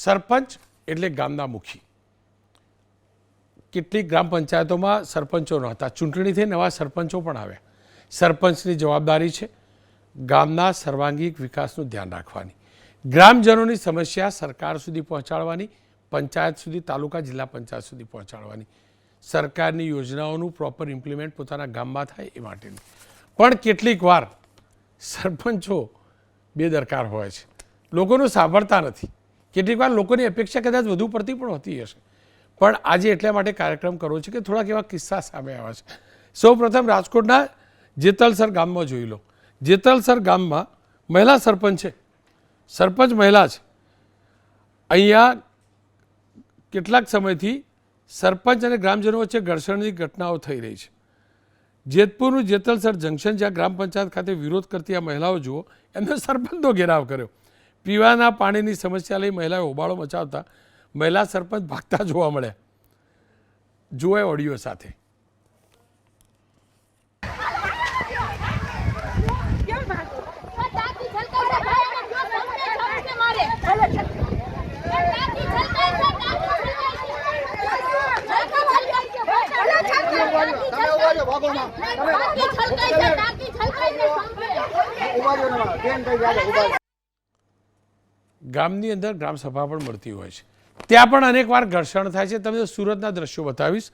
સરપંચ એટલે ગામના મુખી. કેટલીક ગ્રામ પંચાયતોમાં સરપંચો નહોતા, ચૂંટણીથી નવા સરપંચો પણ આવ્યા. સરપંચની જવાબદારી છે ગામના સર્વાંગીક વિકાસનું ધ્યાન રાખવાની, ગ્રામજનોની સમસ્યા સરકાર સુધી પહોંચાડવાની, પંચાયત સુધી, તાલુકા જિલ્લા પંચાયત સુધી પહોંચાડવાની, સરકારની યોજનાઓનું પ્રોપર ઇમ્પ્લિમેન્ટ પોતાના ગામમાં થાય એ માટેની. પણ કેટલીક વાર સરપંચો બેદરકાર હોય છે, લોકોનું સાંભળતા નથી. કેટલીક વાર લોકોની અપેક્ષા કદાચ વધુ પડતી પણ હોતી હશે. પણ આજે એટલા માટે કાર્યક્રમ કરવો છે કે થોડાક એવા કિસ્સા સામે આવ્યા છે. સૌ પ્રથમ રાજકોટના જેતલસર ગામમાં જોઈ લો. જેતલસર ગામમાં મહિલા સરપંચ છે, સરપંચ મહિલા છે. અહીંયા કેટલાક સમયથી સરપંચ અને ગ્રામજનો વચ્ચે ઘર્ષણની ઘટનાઓ થઈ રહી છે. જેતપુરનું જેતલસર જંકશન, જ્યાં ગ્રામ પંચાયત ખાતે વિરોધ કરતી આ મહિલાઓ જુઓ, એમને સરપંચનો ઘેરાવ કર્યો. પીવાના પાણીની સમસ્યા લઈ મહિલાએ હોબાળો મચાવતા મહિલા સરપંચ ભાગતા જોવા મળ્યા. જુઓ ઓડિયો સાથે. ગામની અંદર ગ્રામસભા પણ મળતી હોય છે, ત્યાં પણ અનેક વાર ઘર્ષણ થાય છે. તમને સુરતના દ્રશ્યો બતાવીશ.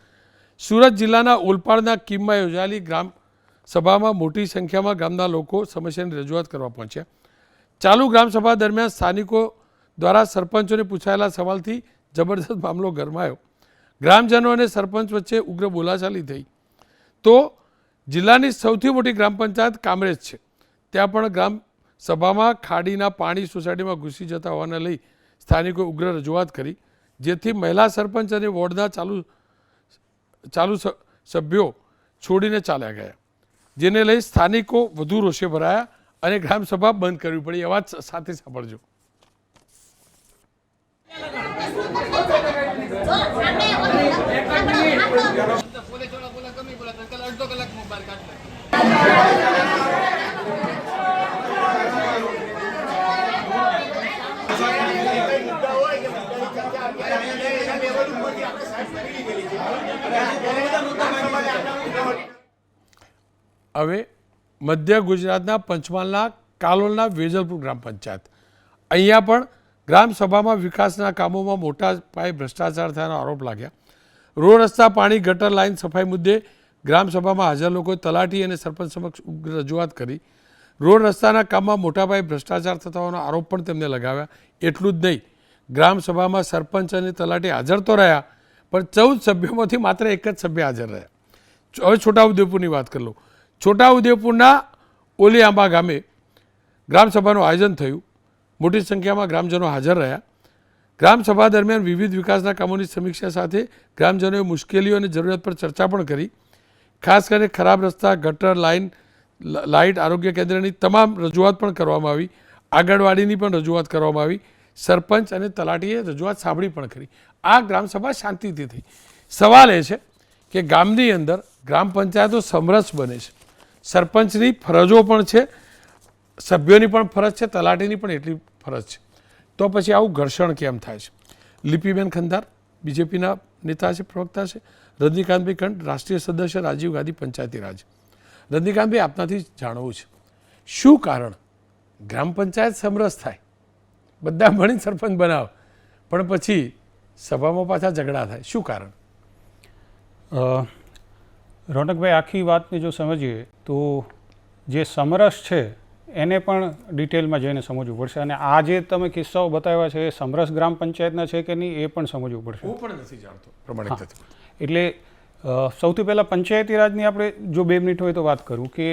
સુરત જિલ્લાના ઓલપાડના કીમમાં યોજાયેલી ગ્રામ સભામાં મોટી સંખ્યામાં ગામના લોકો સમસ્યાની રજૂઆત કરવા પહોંચ્યા. ચાલુ ગ્રામસભા દરમિયાન સ્થાનિકો દ્વારા સરપંચોને પૂછાયેલા સવાલથી જબરદસ્ત મામલો ગરમાયો. ગ્રામજનો અને સરપંચ વચ્ચે ઉગ્ર બોલાચાલી થઈ. તો જિલ્લાની સૌથી મોટી ગ્રામ પંચાયત કામરેજ છે, ત્યાં પણ ગ્રામ સભામાં ખાડીના પાણી સોસાયટીમાં ઘૂસી જતા હોવાને લઈ સ્થાનિકોએ ઉગ્ર રજૂઆત કરી, જેથી મહિલા સરપંચ અને વોર્ડના ચાલુ સભ્યો છોડીને ચાલ્યા ગયા, જેને લઈ સ્થાનિકો વધુ રોષે ભરાયા અને ગ્રામસભા બંધ કરવી પડી. અવાજ સાથે સાંભળજો. હવે મધ્ય ગુજરાતના પંચમહાલના કાલોલના વેજલપુર ગ્રામ પંચાયત, અહીંયા પણ ગ્રામસભામાં વિકાસના કામોમાં મોટા પાયે ભ્રષ્ટાચાર થયાનો આરોપ લાગ્યા. રોડ રસ્તા, પાણી, ગટર લાઇન સફાઈ મુદ્દે ગ્રામસભામાં હાજર લોકોએ તલાટી અને સરપંચ સમક્ષ ઉગ્ર રજૂઆત કરી. રોડ રસ્તાના કામમાં મોટા પાયે ભ્રષ્ટાચાર થતા હોવાનો આરોપ પણ તેમને લગાવ્યા. એટલું જ નહીં, ગ્રામસભામાં સરપંચ અને તલાટી હાજર તો રહ્યા, પણ 14 સભ્યોમાંથી માત્ર એક જ સભ્ય હાજર રહ્યા. હવે છોટાઉદેપુરની વાત કરી લો. છોટાઉદેપુરના ઓલી આંબા ગામે ગ્રામસભાનું આયોજન થયું. મોટી સંખ્યામાં ગ્રામજનો હાજર રહ્યા. ગ્રામસભા દરમિયાન વિવિધ વિકાસના કામોની સમીક્ષા સાથે ગ્રામજનોએ મુશ્કેલીઓ અને જરૂરિયાત પર ચર્ચા પણ કરી. ખાસ કરીને ખરાબ રસ્તા, ગટર લાઇન, લાઇટ, આરોગ્ય કેન્દ્રની તમામ રજૂઆત પણ કરવામાં આવી. આંગણવાડીની પણ રજૂઆત કરવામાં આવી. સરપંચ અને તલાટીએ રજૂઆત સાંભળી પણ ખરી. આ ગ્રામસભા શાંતિથી થઈ. સવાલ એ છે કે ગામની અંદર ગ્રામ પંચાયતો સમરસ બને છે. સરપંચની ફરજો પણ છે, સભ્યોની પણ ફરજ છે, તલાટીની પણ એટલી ફરજ છે. તો પછી આવું ઘર્ષણ કેમ થાય છે? લિપિબેન ખંધાર બીજેપીના નેતા છે, પ્રવક્તા છે. રજનીકાંતભાઈ કંઠ રાષ્ટ્રીય સદસ્ય, રાજીવ ગાંધી પંચાયતી રાજ. રજનીકાંતભાઈ, આપનાથી જાણવું છે, શું કારણ ગ્રામ પંચાયત સમરસ થાય, બધા મળીને સરપંચ બનાવે, પણ પછી સભામાં પાછા ઝઘડા થાય, શું કારણ? રોનકભાઈ, આખી વાતને જો સમજીએ તો જે સમરસ છે એને પણ ડિટેલમાં જઈને સમજવું પડશે. અને આ જે તમે કિસ્સાઓ બતાવ્યા છે એ સમરસ ગ્રામ પંચાયતના છે કે નહીં એ પણ સમજવું પડશે. હું પણ નથી જાણતો પ્રમાણિક. એટલે સૌથી પહેલાં પંચાયતી રાજની આપણે જો 2 મિનિટ હોય તો વાત કરું કે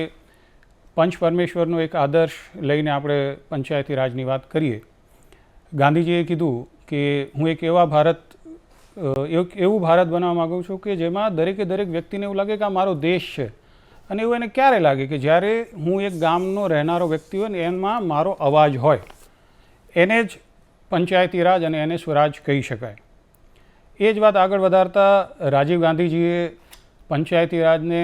પંચ પરમેશ્વરનો એક આદર્શ લઈને આપણે પંચાયતી રાજની વાત કરીએ. ગાંધીજીએ કીધું કે હું એક એવું ભારત બનાવવા માગું છું કે જેમાં દરેકે દરેક વ્યક્તિને એવું લાગે કે આ મારો દેશ છે. અને એવું એને ક્યારે લાગે કે જ્યારે હું એક ગામનો રહેનારો વ્યક્તિ હોય ને એમાં મારો અવાજ હોય, એને જ પંચાયતી રાજ અને એને સ્વરાજ કહી શકાય. એ જ વાત આગળ વધારતા રાજીવ ગાંધીજીએ પંચાયતી રાજને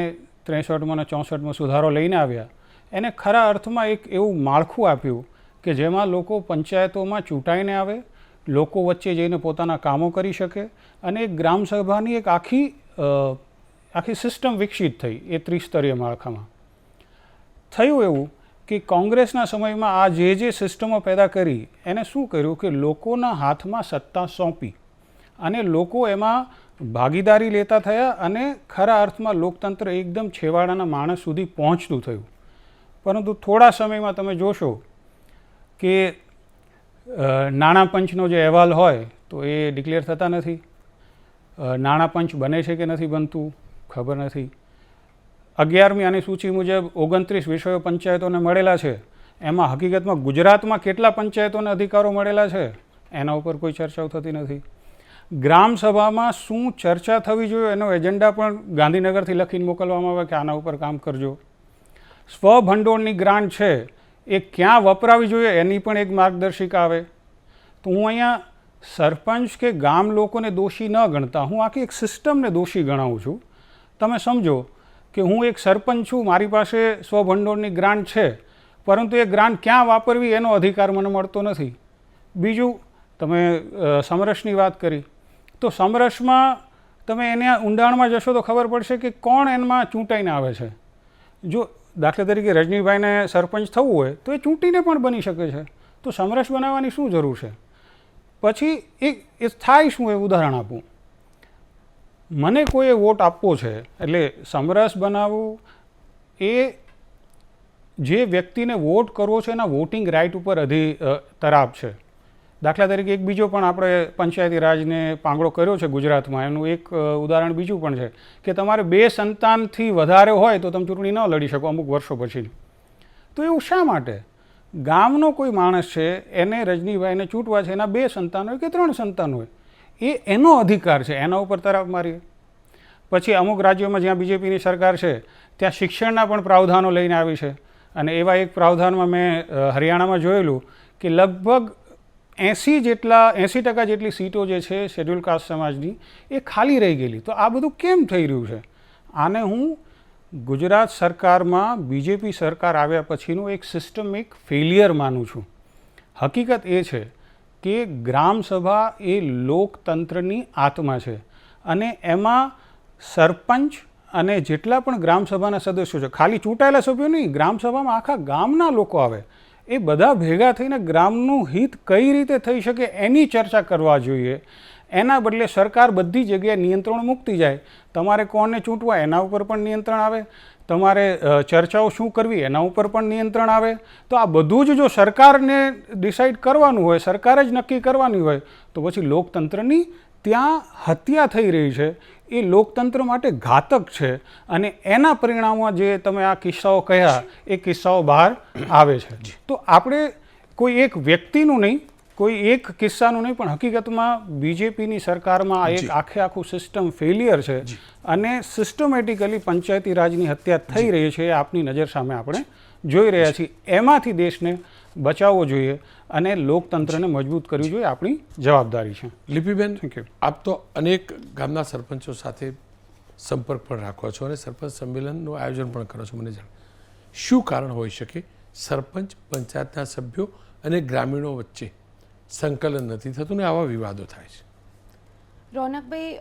63માં અને 64માં સુધારો લઈને આવ્યા. એને ખરા અર્થમાં એક એવું માળખું આપ્યું કે જેમાં લોકો પંચાયતોમાં ચૂંટાઈને આવે, લોકો વચ્ચે જઈને પોતાના કામો કરી શકે અને એક ગ્રામસભાની એક આખી સિસ્ટમ વિકસિત થઈ એ ત્રિસ્તરીય માળખામાં. થયું એવું કે કોંગ્રેસના સમયમાં આ જે સિસ્ટમો પેદા કરી એને શું કર્યું કે લોકોના હાથમાં સત્તા સોંપી અને લોકો એમાં ભાગીદારી લેતા થયા અને ખરા અર્થમાં લોકતંત્ર એકદમ છેવાડાના માણસ સુધી પહોંચતું થયું. પરંતુ થોડા સમયમાં તમે જોશો કે નાણાં પંચનો જે અહેવાલ હોય તો એ ડિક્લેર થતા નથી. નાણાં પંચ બને છે કે નથી બનતું ખબર નથી. 11મી અનુસૂચિ મુજબ 29 વિષયો પંચાયતોને મળેલા છે. એમાં હકીકતમાં ગુજરાતમાં કેટલા પંચાયતોને અધિકારો મળેલા છે એના ઉપર કોઈ ચર્ચાઓ થતી નથી. ગ્રામસભામાં શું ચર્ચા થવી જોઈએ એનો એજન્ડા પણ ગાંધીનગરથી લખીને મોકલવામાં આવે કે આના ઉપર કામ કરજો. સ્વભંડોળની ગ્રાન્ટ છે એ ક્યાં વપરાવી જોઈએ એની પણ એક માર્ગદર્શિકા આવે. તો હું અહીંયા સરપંચ કે ગામ લોકોને દોષી ન ગણતા હું આખી એક સિસ્ટમને દોષી ગણાવું છું. તમે સમજો કે હું એક સરપંચ છું, મારી પાસે સ્વભંડોળની ગ્રાન્ટ છે, પરંતુ એ ગ્રાન્ટ ક્યાં વાપરવી એનો અધિકાર મને મળતો નથી. બીજું, તમે સમરસની વાત કરી તો સમરસમાં તમે એને ઊંડાણમાં જશો તો ખબર પડશે કે કોણ એમાં ચૂંટાઈને આવે છે. જો દાખલા તરીકે રજનીભાઈને સરપંચ થવું હોય તો એ ચૂંટીને પણ બની શકે છે, તો સમરસ બનાવવાની શું જરૂર છે? પછી એ થાય શું? એ ઉદાહરણ આપું. મને કોઈએ વોટ આપવો છે એટલે સમરસ બનાવવું એ જે વ્યક્તિને વોટ કરવો છે એના વોટિંગ રાઇટ ઉપર તરાપ છે. દાખલા તરીકે એક બીજો પણ આપણે પંચાયતી રાજને પાંગડો કર્યો છે ગુજરાતમાં, એનું એક ઉદાહરણ બીજું પણ છે કે તમારે 2 સંતાનથી વધારે હોય તો તમે ચૂંટણી ન લડી શકો અમુક વર્ષો પછી. તો એવું શા માટે? ગામનો કોઈ માણસ છે એને રજનીભાઈને ચૂંટવા છે, એના 2 સંતાન હોય કે 3 સંતાન હોય, એ એનો અધિકાર છે, એના ઉપર તરાપ મારીએ. પછી અમુક રાજ્યોમાં જ્યાં બીજેપીની સરકાર છે ત્યાં શિક્ષણના પણ પ્રાવધાનો લઈને આવી છે અને એવા એક પ્રાવધાનમાં મેં હરિયાણામાં જોયેલું કે લગભગ 80% જેટલી સીટો જે છે શેડ્યુલ કાસ્ટ સમાજની એ ખાલી રહી ગયેલી. તો આ બધું કેમ થઈ રહ્યું છે? આને હું ગુજરાત સરકારમાં બીજેપી સરકાર આવ્યા પછીનું એક સિસ્ટમિક ફેલિયર માનું છું. હકીકત એ છે કે ગ્રામસભા એ લોકતંત્રની આત્મા છે અને એમાં સરપંચ અને જેટલા પણ ગ્રામસભાના સદસ્યો છે, ખાલી ચૂંટાયેલા સભ્યો નહીં, ગ્રામસભામાં આખા ગામના લોકો આવે, એ બધા ભેગા થઈને ગ્રામનું હિત કઈ રીતે થઈ શકે એની ચર્ચા કરવા જોઈએ. એના બદલે સરકાર બધી જગ્યાએ નિયંત્રણ મૂકતી જાય. તમારે કોને ચૂંટવા એના ઉપર પણ નિયંત્રણ આવે, તમારે ચર્ચાઓ શું કરવી એના ઉપર પણ નિયંત્રણ આવે. તો આ બધું જ જો સરકારને ડિસાઇડ કરવાનું હોય, સરકાર જ નક્કી કરવાની હોય, તો પછી લોકતંત્રની ત્યાં હત્યા થઈ રહી છે. એ લોકતંત્ર માટે ઘાતક છે અને એના પરિણામો જે તમે આ કિસ્સાઓ કહ્યા એ કિસ્સાઓ બહાર આવે છે. તો આપણે કોઈ એક વ્યક્તિનું નહીં, કોઈ એક કિસ્સાનું નહીં, પણ હકીકતમાં બીજેપીની સરકારમાં આ એક આખું સિસ્ટમ ફેલિયર છે અને સિસ્ટમેટિકલી પંચાયતી રાજની હત્યા થઈ રહી છે. એ આપની નજર સામે આપણે જોઈ રહ્યા છીએ. એમાંથી દેશને બચાવવો જોઈએ અને લોકતંત્રને મજબૂત કરવું જોઈએ, આપણી જવાબદારી છે. લિપિબેન, આપ તો અનેક ગામના સરપંચો સાથે સંપર્ક પણ રાખો છો અને સરપંચ સંમેલનનું આયોજન પણ કરો છો. મને જાણ શું કારણ હોઈ શકે સરપંચ પંચાયતના સભ્યો અને ગ્રામીણો વચ્ચે સંકલન નથી થતું ને આવા વિવાદો થાય છે? રોનકભાઈ,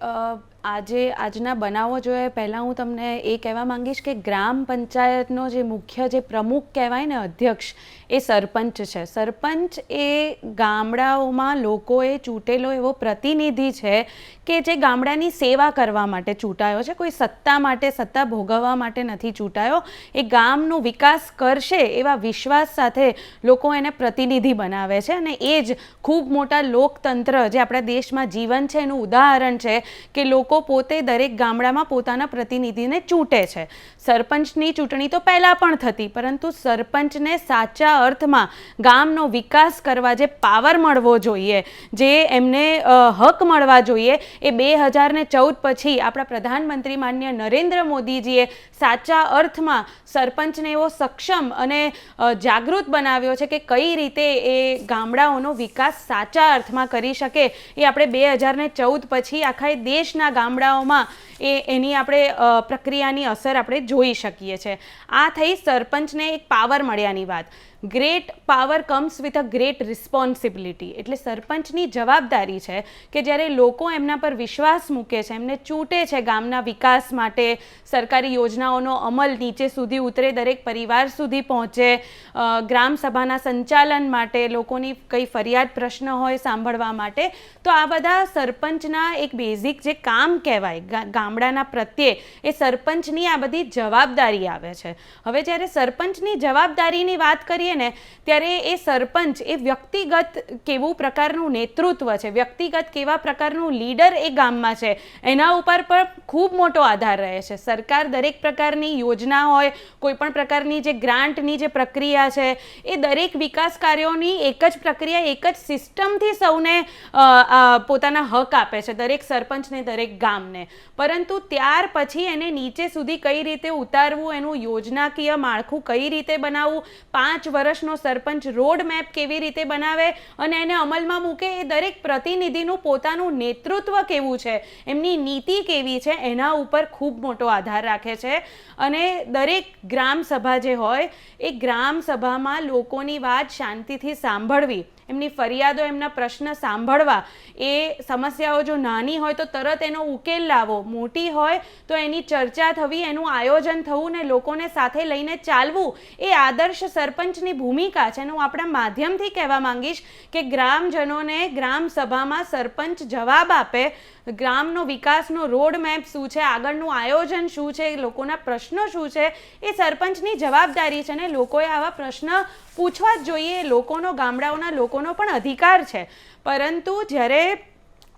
આજના બનાવો જોઈએ પહેલાં હું તમને એ કહેવા માંગીશ કે ગ્રામ પંચાયતનો જે મુખ્ય જે પ્રમુખ કહેવાય ને, અધ્યક્ષ, એ સરપંચ છે. સરપંચ એ ગામડાઓમાં લોકોએ ચૂંટેલો એવો પ્રતિનિધિ છે કે જે ગામડાની સેવા કરવા માટે ચૂંટાયો છે. કોઈ સત્તા માટે, સત્તા ભોગવવા માટે નથી ચૂંટાયો. એ ગામનો વિકાસ કરશે એવા વિશ્વાસ સાથે લોકો એને પ્રતિનિધિ બનાવે છે અને એ જ ખૂબ મોટા લોકતંત્ર જે આપણા દેશમાં જીવન છે એનું ઉદાહરણ છે કે લોકો પોતે દરેક ગામડામાં પોતાના પ્રતિનિધિને ચૂંટે છે. સરપંચની ચૂંટણી તો પહેલાં પણ થતી, પરંતુ સરપંચને સાચા અર્થમાં ગામનો વિકાસ કરવા જે પાવર મળવો જોઈએ, જે એમને હક મળવા જોઈએ, એ 2014 પછી આપણા પ્રધાનમંત્રી માનનીય નરેન્દ્ર મોદીજીએ સાચા અર્થમાં સરપંચને એવો સક્ષમ અને જાગૃત બનાવ્યો છે કે કઈ રીતે એ ગામડાઓનો વિકાસ સાચા અર્થમાં કરી શકે. એ આપણે 2014 પછી આખા દેશના ગામડાઓમાં એની આપણે પ્રક્રિયાની અસર આપણે જોઈ શકીએ છીએ. આ થઈ સરપંચને એક પાવર મળ્યાની વાત. Great power comes with a great responsibility. એટલે સરપંચની જવાબદારી છે કે જ્યારે લોકો એમના પર વિશ્વાસ મૂકે છે, એમને ચૂંટે છે ગામના વિકાસ માટે, સરકારી યોજનાઓનો અમલ નીચે સુધી ઉતરે, દરેક પરિવાર સુધી પહોંચે, ગ્રામ સભાના સંચાલન માટે, લોકોની કઈ ફરિયાદ પ્રશ્ન હોય સાંભળવા માટે, તો આ બધા સરપંચના એક બેઝિક જે કામ કહેવાય ગામડાના પ્રત્યે, એ સરપંચની આ બધી જવાબદારી આવે છે. હવે જ્યારે સરપંચની જવાબદારીની વાત કરીએ ને, ત્યારે એ સરપંચ એ વ્યક્તિગત કેવું પ્રકારનું નેતૃત્વ છે, વ્યક્તિગત કેવા પ્રકારનું લીડર એ ગામમાં છે, એના ઉપર પણ ખૂબ મોટો આધાર રહે છે. સરકાર દરેક પ્રકારની યોજના હોય, કોઈ પણ પ્રકારની જે ગ્રાન્ટની જે પ્રક્રિયા છે, એ દરેક વિકાસ કાર્યોની એક જ પ્રક્રિયા, એક જ સિસ્ટમથી સૌને પોતાના હક આપે છે, દરેક સરપંચને, દરેક ગામને. પરંતુ ત્યાર પછી એને નીચે સુધી કઈ રીતે ઉતારવું, એનું યોજનાકીય માળખું કઈ રીતે બનાવવું, 5 વર્ષનો સરપંચ રોડ મેપ કેવી રીતે બનાવે અને એને અમલમાં મૂકે, એ દરેક પ્રતિનિધિનું પોતાનું નેતૃત્વ કેવું છે, એમની નીતિ કેવી છે, એના ઉપર ખૂબ મોટો આધાર રાખે છે. અને દરેક ગ્રામ સભા જે હોય, એ ગ્રામ સભામાં લોકોની વાત શાંતિથી સાંભળવી, એમની ફરિયાદો, એમના પ્રશ્ન સાંભળવા, એ સમસ્યાઓ જો નાની હોય તો તરત એનો ઉકેલ લાવો, મોટી હોય તો એની ચર્ચા થવી, એનું આયોજન થવું ને લોકોને સાથે લઈને ચાલવું, એ આદર્શ સરપંચની ભૂમિકા છે. હું આપણા માધ્યમથી કહેવા માંગીશ કે ગ્રામજનોને ગ્રામ સભામાં સરપંચ જવાબ આપે, ગ્રામનો વિકાસનો રોડ મેપ શું છે, આગળનું આયોજન શું છે, લોકોના પ્રશ્નો શું છે, એ સરપંચની જવાબદારી છે. ને લોકોએ આવા પ્રશ્ન પૂછવા જ જોઈએ, લોકોનો, ગામડાઓના લોકોનો પણ અધિકાર છે. પરંતુ જ્યારે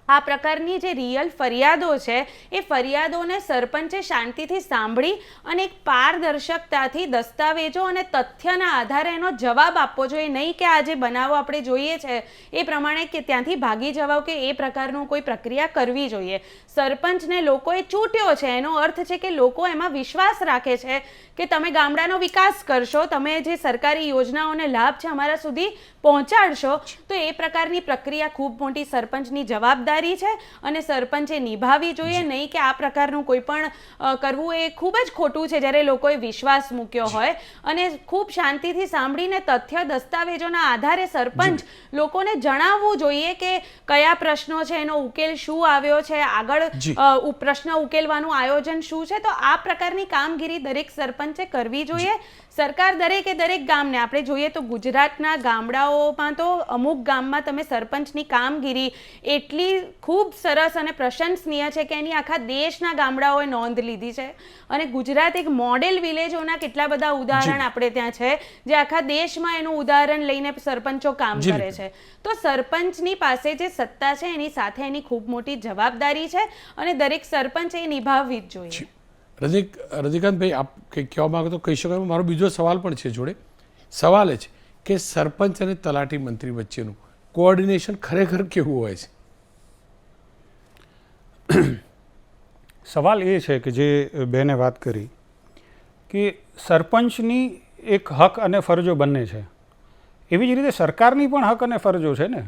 આ પ્રકારની જે રિયલ ફરિયાદો છે, એ ફરિયાદોને સરપંચે શાંતિથી સાંભળી અને એક પારદર્શકતાથી દસ્તાવેજો અને તથ્યના આધારે એનો જવાબ આપવો જોઈએ. નહીં કે આ જે બનાવો આપણે જોઈએ છે એ પ્રમાણે કે ત્યાંથી ભાગી જવાઓ કે એ પ્રકારનું કોઈ પ્રક્રિયા કરવી જોઈએ. સરપંચને લોકોએ ચૂંટ્યો છે, એનો અર્થ છે કે લોકો એમાં વિશ્વાસ રાખે છે કે તમે ગામડાનો વિકાસ કરશો, તમે જે સરકારી યોજનાઓને લાભ છે અમારા સુધી પહોંચાડશો. તો એ પ્રકારની પ્રક્રિયા ખૂબ મોટી સરપંચની જવાબદારી છે અને સરપંચે નિભાવવી જોઈએ. નહીં કે આ પ્રકારનું કોઈ પણ કરવું એ ખૂબ જ ખોટું છે. જ્યારે લોકોએ વિશ્વાસ મૂક્યો હોય અને ખૂબ શાંતિથી સાંભળીને તથ્ય દસ્તાવેજોના આધારે સરપંચ લોકોને જણાવવું જોઈએ કે કયા પ્રશ્નો છે, એનો ઉકેલ શું આવ્યો છે, આગળ પ્રશ્ન ઉકેલવાનું આયોજન શું છે. તો આ પ્રકારની કામગીરી દરેક સરપંચે કરવી જોઈએ. સરકાર દરેકે દરેક ગામને, આપણે જોઈએ તો ગુજરાતના ગામડાઓમાં તો અમુક ગામમાં તમે સરપંચની કામગીરી એટલી ખૂબ સરસ અને પ્રશંસનીય છે કે એની આખા દેશના ગામડાઓએ નોંધ લીધી છે. અને ગુજરાત એક મોડેલ વિલેજોના કેટલા બધા ઉદાહરણ આપણે ત્યાં છે, જે આખા દેશમાં એનું ઉદાહરણ લઈને સરપંચો કામ કરે છે. તો સરપંચની પાસે જે સત્તા છે એની સાથે એની ખૂબ મોટી જવાબદારી છે અને દરેક સરપંચ એ નિભાવવી જ જોઈએ. રજનીકાંતભાઈ, આપ કંઈક કહેવા માંગો તો કહી શકો. મારો બીજો સવાલ પણ છે જોડે. સવાલ એ છે કે સરપંચ અને તલાટી મંત્રી વચ્ચેનું કોઓર્ડિનેશન ખરેખર કેવું હોય છે? સવાલ એ છે કે જે બેને વાત કરી કે સરપંચની એક હક અને ફરજો બંને છે, એવી જ રીતે સરકારની પણ હક અને ફરજો છે ને,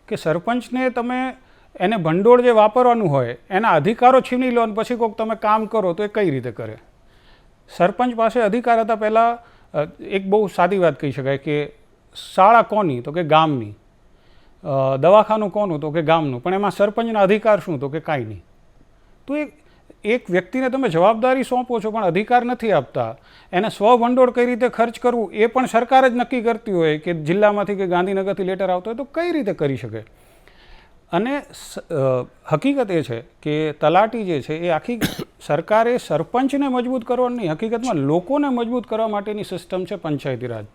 કે સરપંચને તમે એને ભંડોળ જે વાપરવાનું હોય એના અધિકારો છીની લો અને પછી કોઈક તમે કામ કરો તો એ કઈ રીતે કરે? સરપંચ પાસે અધિકાર હતા. પહેલાં એક બહુ સાદી વાત કહી શકાય કે શાળા કોની? તો કે ગામની. દવાખાનું કોનું? તો કે ગામનું. પણ એમાં સરપંચના અધિકાર શું? તો કે કાંઈ નહીં. તો એક વ્યક્તિને તમે જવાબદારી સોંપો છો પણ અધિકાર નથી આપતા. એને સ્વભંડોળ કઈ રીતે ખર્ચ કરવું એ પણ સરકાર જ નક્કી કરતી હોય કે જિલ્લામાંથી કે ગાંધીનગરથી લેટર આવતો હોય તો કઈ રીતે કરી શકે? અને હકીકત એ છે કે તલાટી જે છે એ આખી સરકારે સરપંચને મજબૂત કરવાનું નહીં, હકીકતમાં લોકોને મજબૂત કરવા માટેની સિસ્ટમ છે પંચાયતી રાજ.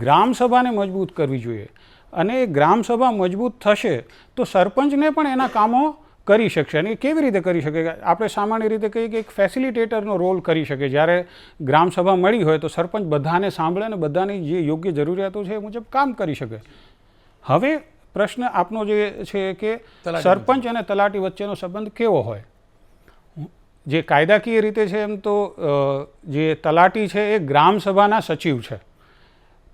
ગ્રામસભાને મજબૂત કરવી જોઈએ અને એ ગ્રામસભા મજબૂત થશે તો સરપંચને પણ એના કામો કરી શકશે. અને એ કેવી રીતે કરી શકે? આપણે સામાન્ય રીતે કહીએ કે એક ફેસિલિટેટરનો રોલ કરી શકે. જ્યારે ગ્રામસભા મળી હોય તો સરપંચ બધાને સાંભળે અને બધાની જે યોગ્ય જરૂરિયાતો છે એ મુજબ કામ કરી શકે. હવે પ્રશ્ન આપનો જે છે કે સરપંચ અને તલાટી વચ્ચેનો સંબંધ કેવો હોય? જે કાયદાકીય રીતે છે એમ તો જે તલાટી છે એ ગ્રામસભાના સચિવ છે,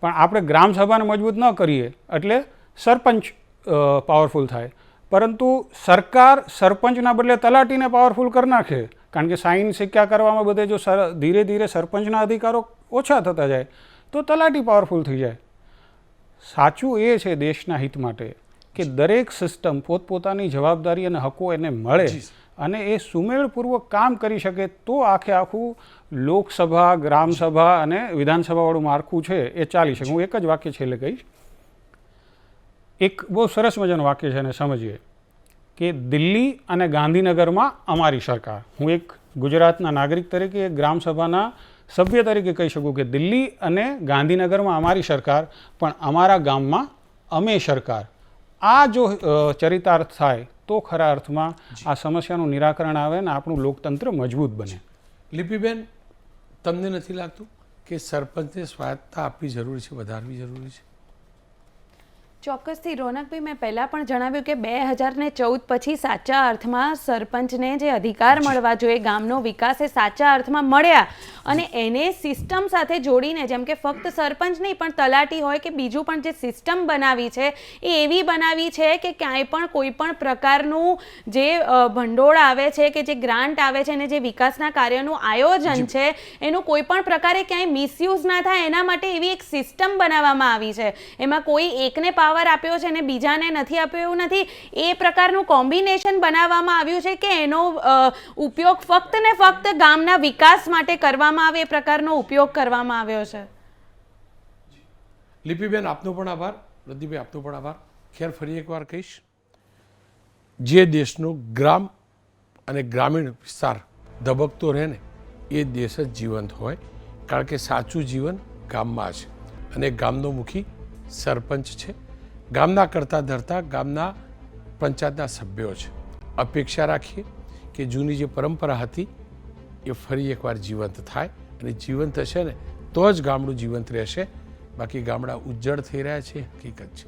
પણ આપણે ગ્રામસભાને મજબૂત ન કરીએ એટલે સરપંચ પાવરફુલ થાય. પરંતુ સરકાર સરપંચના બદલે તલાટીને પાવરફુલ કરી નાખે, કારણ કે સાઇન સિક્કા કરવામાં બધે જો ધીરે ધીરે સરપંચના અધિકારો ઓછા થતા જાય તો તલાટી પાવરફુલ થઈ જાય. સાચું એ છે દેશના હિત માટે કે દરેક સિસ્ટમ પોતપોતાની જવાબદારી અને હકો એને મળે અને એ સુમેળપૂર્વક કામ કરી શકે તો આખું લોકસભા, ગ્રામસભા અને વિધાનસભાવાળું માળખું છે એ ચાલી શકે. હું એક જ વાક્ય છેલ્લે કહીશ. એક બહુ સરસ મજાનું વાક્ય છે એને સમજીએ કે દિલ્હી અને ગાંધીનગરમાં અમારી સરકાર. હું એક ગુજરાતના નાગરિક તરીકે એક ગ્રામસભાના સભ્ય તરીકે કહી શકું કે દિલ્હી અને ગાંધીનગરમાં અમારી સરકાર, પણ અમારા ગામમાં અમે સરકાર. આ જો ચરિતાર્થ થાય તો ખરા અર્થમાં આ સમસ્યાનું નિરાકરણ આવે ને આપણું લોકતંત્ર મજબૂત બને. લિપિબેન, તમને નથી લાગતું કે સરપંચને સ્વાયત્તતા આપવી જરૂરી છે, વધારવી જરૂરી છે? ચોક્કસથી રોનકભાઈ, મેં પહેલાં પણ જણાવ્યું કે 2014 પછી સાચા અર્થમાં સરપંચને જે અધિકાર મળવા જોઈએ, ગામનો વિકાસ એ સાચા અર્થમાં મળ્યા અને એને સિસ્ટમ સાથે જોડીને, જેમ કે ફક્ત સરપંચ નહીં પણ તલાટી હોય કે બીજું પણ જે સિસ્ટમ બનાવી છે એ એવી બનાવી છે કે ક્યાંય પણ કોઈ પણ પ્રકારનું જે ભંડોળ આવે છે કે જે ગ્રાન્ટ આવે છે અને જે વિકાસના કાર્યનું આયોજન છે એનું કોઈ પણ પ્રકારે ક્યાંય મિસયુઝ ના થાય એના માટે એવી એક સિસ્ટમ બનાવવામાં આવી છે. એમાં કોઈ એકને પાવર આપ્યો છે અને બીજાને નથી આપ્યો એવું નથી. એ પ્રકારનું કોમ્બિનેશન બનાવવામાં આવ્યું છે કે એનો ઉપયોગ ફક્ત ને ફક્ત ગામના વિકાસ માટે કરવામાં આવે એ પ્રકારનો ઉપયોગ કરવામાં આવ્યો છે. લિપિબેન, આપનો પણ આભાર. રતિભાઈ, આપનો પણ આભાર. ખેર, ફરી એકવાર કહીશ, જે દેશનો ગ્રામ અને ગ્રામીણ વિસ્તાર ધબકતો રહે ને એ દેશ જ જીવંત હોય, કારણ કે સાચું જીવન ગામમાં છે અને ગામનો મુખી સરપંચ છે. ગામના કરતા ધરતા ગામના પંચાયતના સભ્યો છે. અપેક્ષા રાખીએ કે જૂની જે પરંપરા હતી એ ફરી એકવાર જીવંત થાય અને જીવંત હશે ને તો જ ગામડું જીવંત રહેશે. બાકી ગામડા ઉજ્જડ થઈ રહ્યા છે, હકીકત છે.